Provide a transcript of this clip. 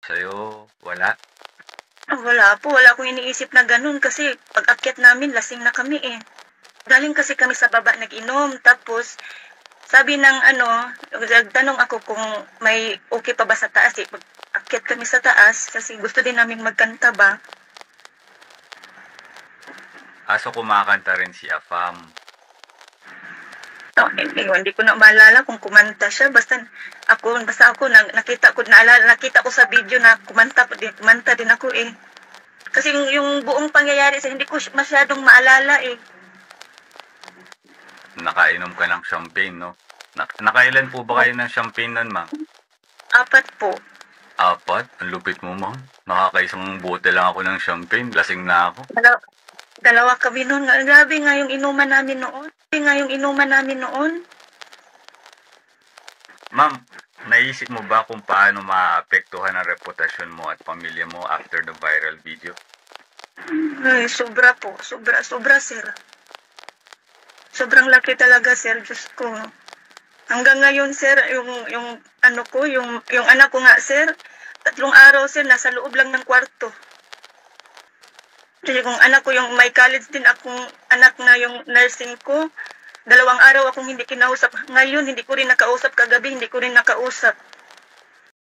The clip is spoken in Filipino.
Sa'yo, wala? Wala po, wala akong iniisip na ganun kasi pag-akyat namin, lasing na kami eh. Galing kasi kami sa baba nag-inom, tapos sabi ng nagtanong ako kung may okay pa ba sa taas eh. Pag-akyat kami sa taas kasi gusto din namin magkanta ba. Aso kumakanta rin si Afam. No, hindi ko na maalala kung kumanta siya. Basta ako nakita ko sa video na kumanta din ako eh. Kasi yung buong pangyayari sa hindi ko masyadong maalala eh. Nakainom ka ng champagne, no? Nakailan po ba kayo ng champagne nun, ma'am? 4 po. 4? Ang lupit mo, ma'am. Nakakaisang bote lang ako ng champagne. Lasing na ako. Dalawa kami noon. Grabe nga yung inuman namin noon. Ma'am, naisip mo ba kung paano maapektuhan ang reputasyon mo at pamilya mo after the viral video? Ay, sobra po. Sobra, sir. Sobrang laki talaga, sir. Diyos ko. Hanggang ngayon, sir, yung anak ko nga, sir, 3 araw, sir, nasa loob lang ng kwarto. Kasi kung anak ko, yung may college din akong anak na yung nursing ko, 2 araw akong hindi kinausap. Ngayon, hindi ko rin nakausap kagabi, hindi ko rin nakausap.